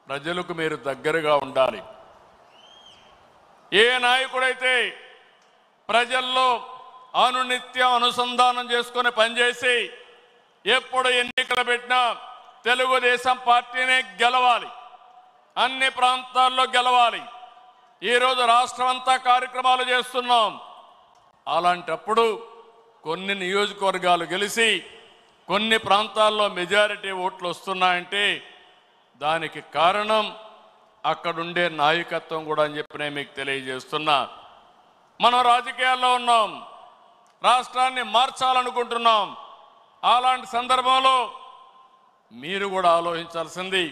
ప్రజలకు మీరు దగ్గరగా ఉండాలి. ఏ నాయకుడైతే ప్రజల్లో అనునిత్యం అనుసంధానం చేసుకుని పనిచేసి ఎప్పుడు ఎన్నికలు పెట్టినా తెలుగుదేశం పార్టీనే గెలవాలి, అన్ని ప్రాంతాల్లో గెలవాలి. ఈరోజు రాష్ట్రం అంతా కార్యక్రమాలు చేస్తున్నాం. అలాంటప్పుడు కొన్ని నియోజకవర్గాలు గెలిచి కొన్ని ప్రాంతాల్లో మెజారిటీ ఓట్లు వస్తున్నాయంటే దానికి కారణం అక్కడుండే నాయకత్వం కూడా అని చెప్పి నేను మీకు తెలియజేస్తున్నా. మనం రాజకీయాల్లో ఉన్నాం, రాష్ట్రాన్ని మార్చాలనుకుంటున్నాం. అలాంటి సందర్భంలో మీరు కూడా ఆలోచించాల్సింది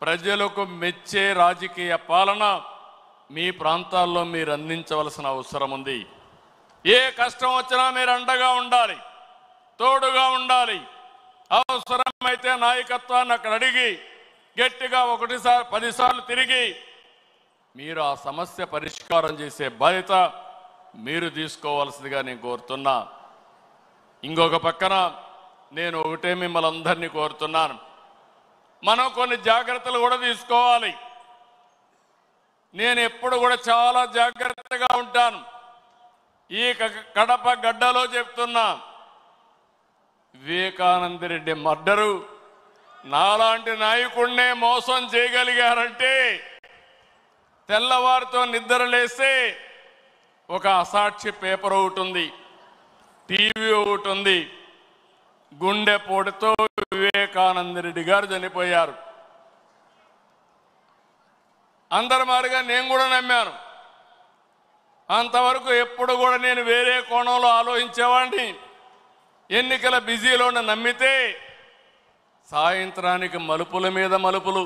ప్రజలకు మెచ్చే రాజకీయ పాలన మీ ప్రాంతాల్లో మీరు అందించవలసిన అవసరం ఉంది. ఏ కష్టం వచ్చినా మీరు అండగా ఉండాలి, తోడుగా ఉండాలి. అవసరమైతే నాయకత్వాన్ని అక్కడ అడిగి గట్టిగా 10 సార్లు తిరిగి మీరు ఆ సమస్య పరిష్కారం చేసే బాధ్యత మీరు తీసుకోవాల్సిందిగా నేను కోరుతున్నా. ఇంకొక పక్కన నేను ఒకటే మిమ్మల్ని అందరినీ కోరుతున్నాను, మనం కొన్ని జాగ్రత్తలు కూడా తీసుకోవాలి. నేను ఎప్పుడు కూడా చాలా జాగ్రత్తగా ఉంటాను. ఈ కడప గడ్డలో చెప్తున్నా, వివేకానంద రెడ్డి మర్డరు నాలాంటి నాయకుడినే మోసం చేయగలిగారంటే తెల్లవారితో నిద్ర లేస్తే ఒక అసాక్షి పేపర్ ఒకటి ఉంది, టీవీ ఒకటి ఉంది. గుండెపోటుతో వివేకానంద రెడ్డి గారు చనిపోయారు. అందరి మాదిరిగా నేను కూడా నమ్మాను. అంతవరకు ఎప్పుడు కూడా నేను వేరే కోణంలో ఆలోచించేవాడిని. ఎన్నికల బిజీలో నమ్మితే సాయంత్రానికి మలుపుల మీద మలుపులు,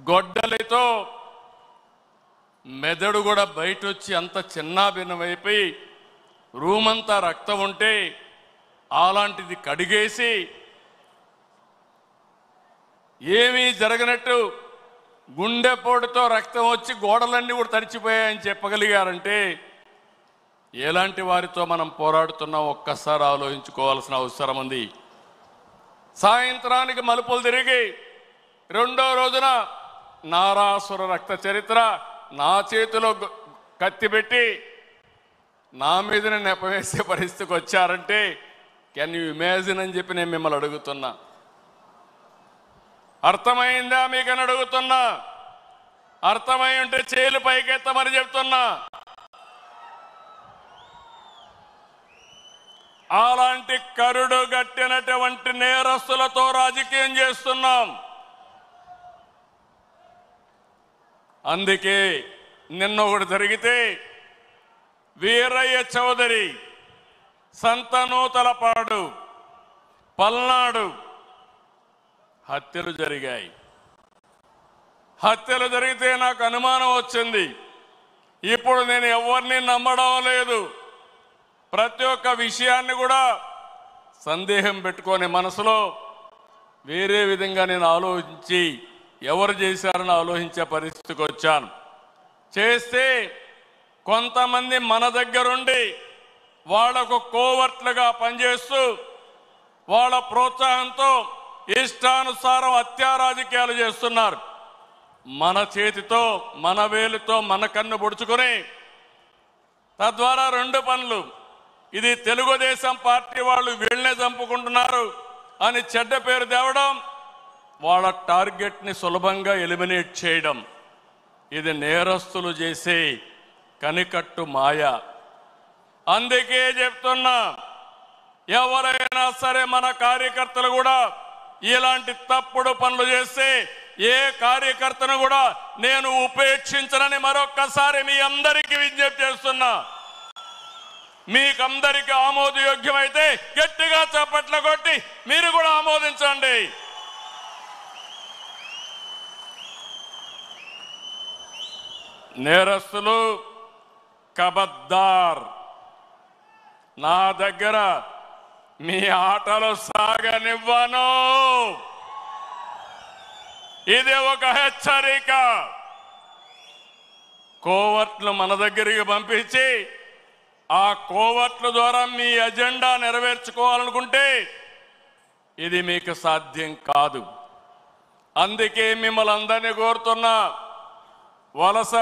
గొడ్డలితో మెదడు కూడా బయట వచ్చి అంత చిన్నాభిన్నమైపోయి రూమంతా రక్తం ఉంటే అలాంటిది కడిగేసి ఏమీ జరగనట్టు గుండెపోటుతో రక్తం వచ్చి గోడలన్నీ కూడా తడిచిపోయాయని చెప్పగలిగారంటే ఎలాంటి వారితో మనం పోరాడుతున్నాం ఒక్కసారి ఆలోచించుకోవాల్సిన అవసరం ఉంది. సాయంత్రానికి మలుపులు తిరిగి రెండో రోజున నారాసుర రక్త చరిత్ర నా చేతిలో కత్తి పెట్టి నా మీదనే నెపవేసే పరిస్థితికి వచ్చారంటే కెన్ యూ ఇమాజిన్ అని చెప్పి నేను మిమ్మల్ని అడుగుతున్నా. అర్థమైందా మీకని అడుగుతున్నా. అర్థమై ఉంటే చేలు పైకెత్తమని చెప్తున్నా. అలాంటి కరుడు గట్టినటువంటి నేరస్తులతో రాజకీయం చేస్తున్నాం. అందుకే నిన్న ఒకటి జరిగితే వీరయ్య చౌదరి, సంతనూతలపాడు, పల్నాడు హత్యలు జరిగాయి. హత్యలు జరిగితే నాకు అనుమానం వచ్చింది. ఇప్పుడు నేను ఎవరిని నమ్మడం లేదు. ప్రతి ఒక్క విషయాన్ని కూడా సందేహం పెట్టుకొని మనసులో వేరే విధంగా నేను ఆలోచించి ఎవరు చేశారని ఆలోచించే పరిస్థితికి వచ్చాను. చేస్తే కొంతమంది మన దగ్గరుండి వాళ్లకు కోవర్ట్లుగా పనిచేస్తూ వాళ్ళ ప్రోత్సాహంతో ఇష్టానుసారం హత్యా రాజకీయాలు చేస్తున్నారు. మన చేతితో మన వేలుతో మన కన్ను పొడుచుకొని తద్వారా 2 పనులు, ఇది తెలుగుదేశం పార్టీ వాళ్ళు వీళ్ళనే చంపుకుంటున్నారు అని చెడ్డ పేరు తేవడం, వాళ్ళ టార్గెట్ని సులభంగా ఎలిమినేట్ చేయడం. ఇది నేరస్తులు చేసే కనికట్టు మాయ. అందుకే చెప్తున్నా, ఎవరైనా సరే మన కార్యకర్తలు కూడా ఇలాంటి తప్పుడు పనులు చేస్తే ఏ కార్యకర్తను కూడా నేను ఉపేక్షించనని మరొక్కసారి మీ అందరికీ విజ్ఞప్తి చేస్తున్నా. మీకందరికీ ఆమోదయోగ్యమైతే గట్టిగా చప్పట్లు కొట్టి మీరు కూడా ఆమోదించండి. నేరస్తులు కబద్దార్, నా దగ్గర మీ ఆటలు సాగనివ్వను. ఇది ఒక హెచ్చరిక. కోవర్ట్లు మన దగ్గరికి పంపించి ఆ కోవర్ట్ల ద్వారా మీ ఎజెండా నెరవేర్చుకోవాలనుకుంటే ఇది మీకు సాధ్యం కాదు. అందుకే మిమ్మల్ని అందరినీ కోరుతున్నా, వలస